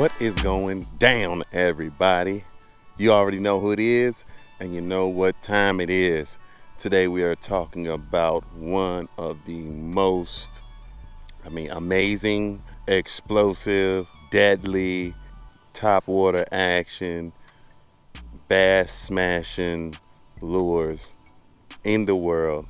What is going down, everybody? You already know who it is, and you know what time it is. Today we are talking about one of the most, amazing, explosive, deadly, top water action, bass smashing lures in the world.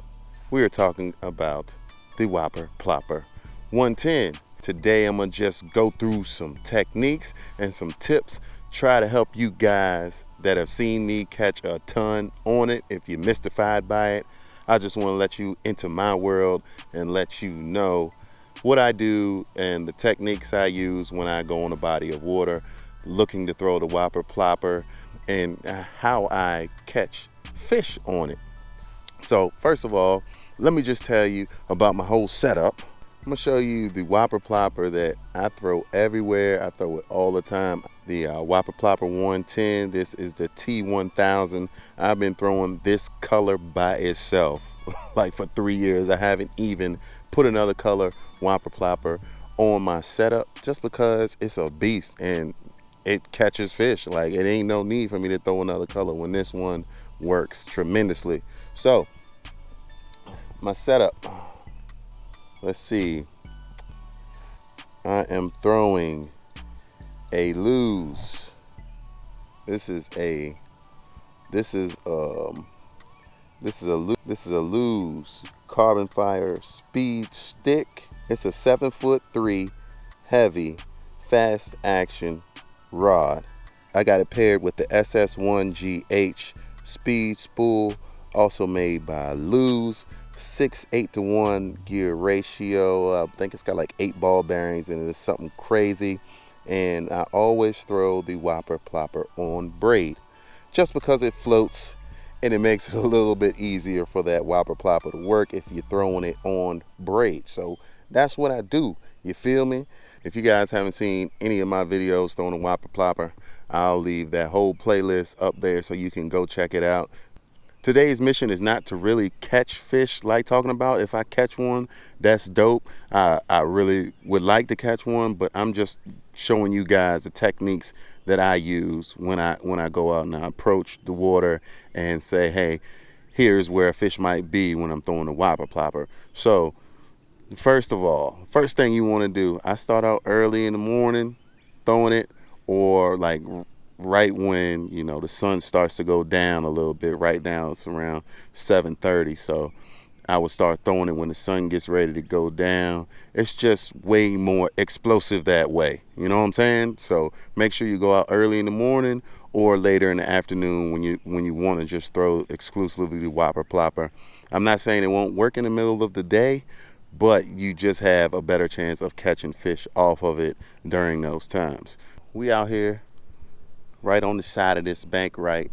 We are talking about the Whopper Plopper 110. Today I'm gonna just go through some techniques and some tips, try to help you guys that have seen me catch a ton on it. If you're mystified by it, I just want to let you into my world and let you know what I do and the techniques I use when I go on a body of water looking to throw the Whopper Plopper, and how I catch fish on it. So first of all, let me just tell you about my whole setup. I'm gonna show you the Whopper Plopper that I throw everywhere. I throw it all the time. The Whopper Plopper 110. This is the T1000. I've been throwing this color by itself like for 3 years. I haven't even put another color Whopper Plopper on my setup just because it's a beast and it catches fish. Like, it ain't no need for me to throw another color when this one works tremendously. So my setup, let's see, I am throwing a lose. This is a lose carbon fire speed stick. It's a 7'3" heavy fast action rod. I got it paired with the SS1GH speed spool, also made by Lose. 6:8 to 1 gear ratio. I think it's got like 8 ball bearings in it. It's something crazy. And I always throw the Whopper Plopper on braid just because it floats and it makes it a little bit easier for that Whopper Plopper to work if you're throwing it on braid. So that's what I do. You feel me? If you guys haven't seen any of my videos throwing a Whopper Plopper, I'll leave that whole playlist up there so you can go check it out. Today's mission is not to really catch fish like talking about. If I catch one, that's dope. I really would like to catch one, but I'm just showing you guys the techniques that I use when I go out and I approach the water and say, hey, here's where a fish might be when I'm throwing a Whopper Plopper. So first of all, first thing you want to do, I start out early in the morning throwing it, or like right when, you know, the sun starts to go down a little bit. Right now it's around 7:30, so I would start throwing it when the sun gets ready to go down. It's just way more explosive that way, you know what I'm saying? So make sure you go out early in the morning or later in the afternoon when you want to just throw exclusively the Whopper Plopper. I'm not saying it won't work in the middle of the day, but you just have a better chance of catching fish off of it during those times. We out here right on the side of this bank, right?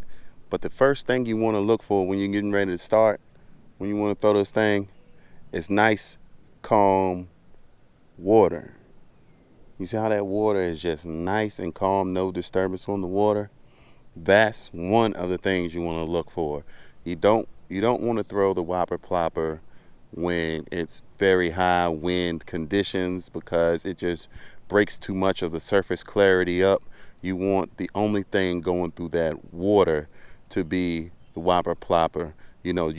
But the first thing you want to look for when you're getting ready to start, when you want to throw this thing, is nice, calm water. You see how that water is just nice and calm, no disturbance on the water? That's one of the things you want to look for. You don't want to throw the Whopper Plopper when it's very high wind conditions, because it just breaks too much of the surface clarity up. You want the only thing going through that water to be the Whopper Plopper. You know,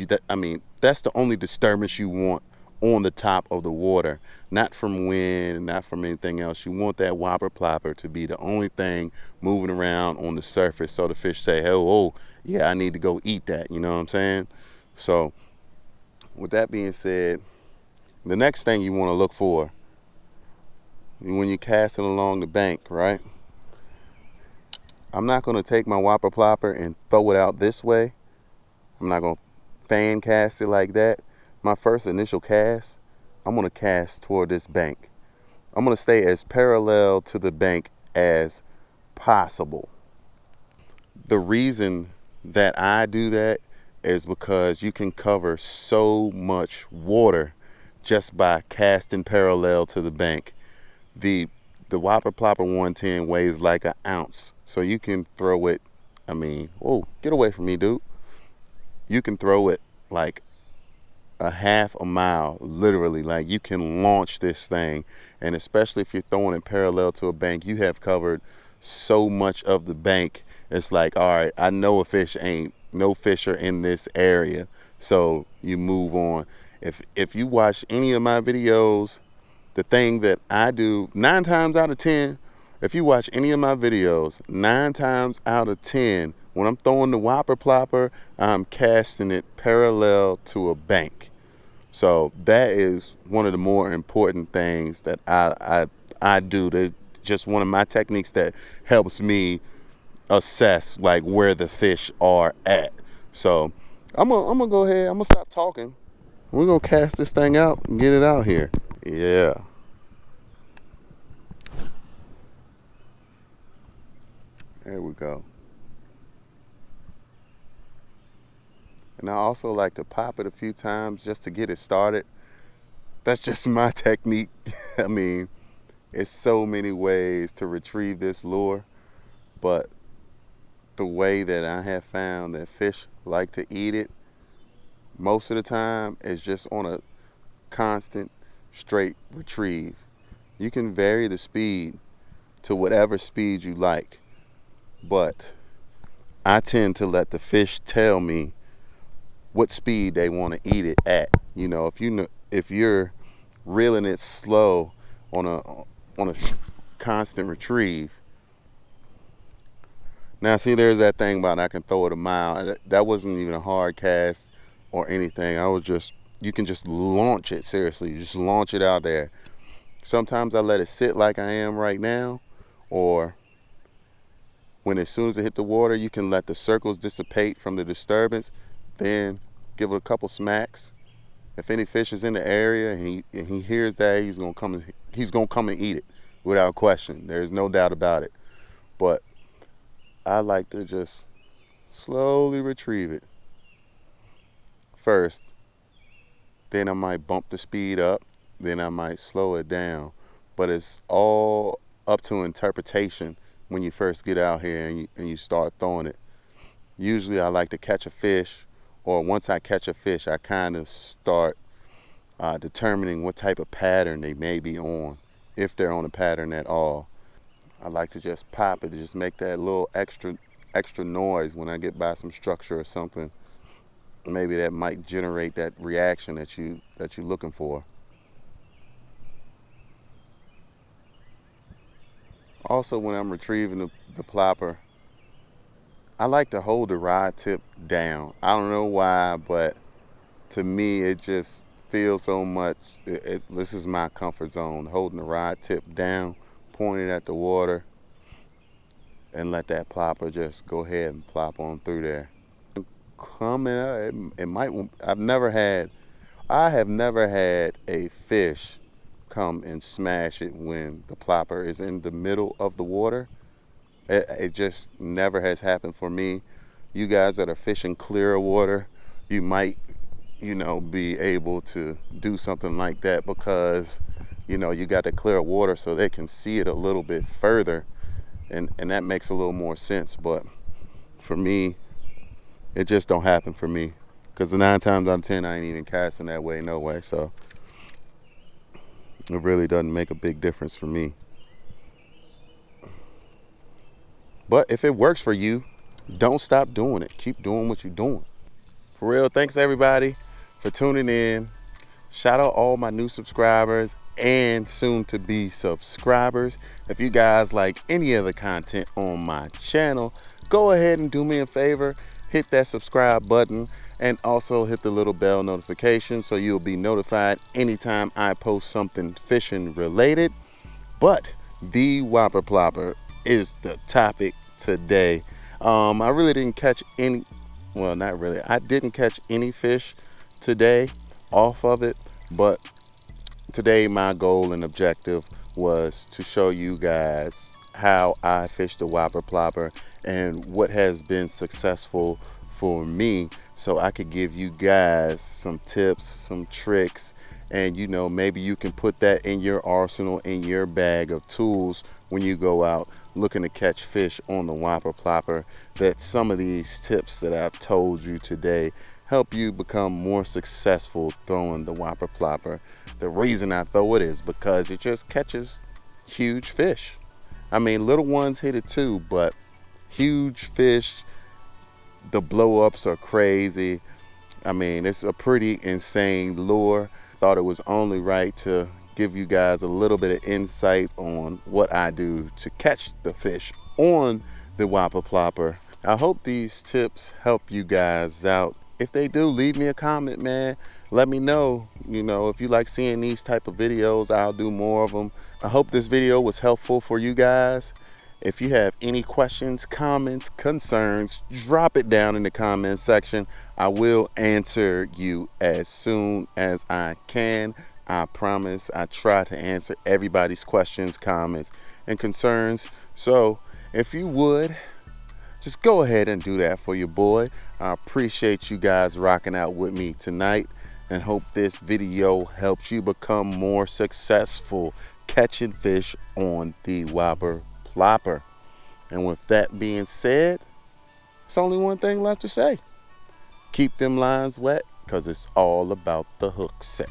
that's the only disturbance you want on the top of the water, not from wind, not from anything else. You want that Whopper Plopper to be the only thing moving around on the surface, so the fish say, oh, yeah, I need to go eat that. You know what I'm saying? So with that being said, the next thing you want to look for when you're casting along the bank, right? I'm not going to take my Whopper Plopper and throw it out this way. I'm not going to fan cast it like that. My first initial cast, I'm going to cast toward this bank. I'm going to stay as parallel to the bank as possible. The reason that I do that is because you can cover so much water just by casting parallel to the bank. The Whopper Plopper 110 weighs like an ounce, so you can throw it, whoa, get away from me, dude. You can throw it like a half a mile, literally. Like, you can launch this thing, and especially if you're throwing it parallel to a bank, you have covered so much of the bank. It's like, all right, I know no fish are in this area, so you move on. If you watch any of my videos, the thing that I do 9 times out of 10, if you watch any of my videos, 9 times out of 10, when I'm throwing the Whopper Plopper, I'm casting it parallel to a bank. So that is one of the more important things that I do. That's just one of my techniques that helps me assess like where the fish are at. So I'm gonna go ahead. I'm gonna stop talking. We're gonna cast this thing out and get it out here. Yeah. There we go. And I also like to pop it a few times just to get it started. That's just my technique. I mean, it's so many ways to retrieve this lure, but the way that I have found that fish like to eat it most of the time is just on a constant straight retrieve. You can vary the speed to whatever speed you like, but I tend to let the fish tell me what speed they want to eat it at. You know, if you're reeling it slow on a constant retrieve. Now see, there's that thing about I can throw it a mile. That wasn't even a hard cast or anything. You can just launch it, seriously. Just launch it out there. Sometimes I let it sit like I am right now, or when as soon as it hit the water, you can let the circles dissipate from the disturbance, then give it a couple smacks. If any fish is in the area and he hears that, he's gonna come and eat it without question. There's no doubt about it. But I like to just slowly retrieve it first. Then I might bump the speed up. Then I might slow it down. But it's all up to interpretation when you first get out here and you start throwing it. Usually I like to catch a fish, or once I catch a fish, I kind of start determining what type of pattern they may be on, if they're on a pattern at all. I like to just pop it, to just make that little extra noise when I get by some structure or something. Maybe that might generate that reaction that you're looking for. Also, when I'm retrieving the plopper, I like to hold the rod tip down. I don't know why, but to me it just feels so much. This is my comfort zone, holding the rod tip down, pointing at the water, and let that plopper just go ahead and plop on through there. Coming up, it might. I have never had a fish come and smash it when the plopper is in the middle of the water. It just never has happened for me. You guys that are fishing clearer water, you might, be able to do something like that, because, you got the clear water so they can see it a little bit further, and that makes a little more sense. But for me, it just don't happen for me, because the 9 times out of 10 I ain't even casting that way, no way. So it really doesn't make a big difference for me. But if it works for you, don't stop doing it. Keep doing what you're doing. For real, thanks everybody for tuning in. Shout out all my new subscribers and soon to be subscribers. If you guys like any of the content on my channel, go ahead and do me a favor. Hit that subscribe button and also hit the little bell notification so you'll be notified anytime I post something fishing related. But the Whopper Plopper is the topic today. I really didn't catch any, well, not really. I didn't catch any fish today off of it, but today my goal and objective was to show you guys how I fish the Whopper Plopper and what has been successful for me, so I could give you guys some tips, some tricks, and maybe you can put that in your arsenal, in your bag of tools when you go out looking to catch fish on the Whopper Plopper. That some of these tips that I've told you today help you become more successful throwing the Whopper Plopper. The reason I throw it is because it just catches huge fish. I mean, little ones hit it too, but huge fish, the blow ups are crazy. I mean, it's a pretty insane lure. Thought it was only right to give you guys a little bit of insight on what I do to catch the fish on the Whopper Plopper. I hope these tips help you guys out. If they do, leave me a comment, man. Let me know, if you like seeing these type of videos, I'll do more of them. I hope this video was helpful for you guys. If you have any questions, comments, concerns, drop it down in the comment section. I will answer you as soon as I can. I promise. I try to answer everybody's questions, comments, and concerns. So if you would, just go ahead and do that for your boy. I appreciate you guys rocking out with me tonight, and hope this video helps you become more successful catching fish on the Whopper Plopper. And with that being said, it's only one thing left to say. Keep them lines wet, because it's all about the hook set.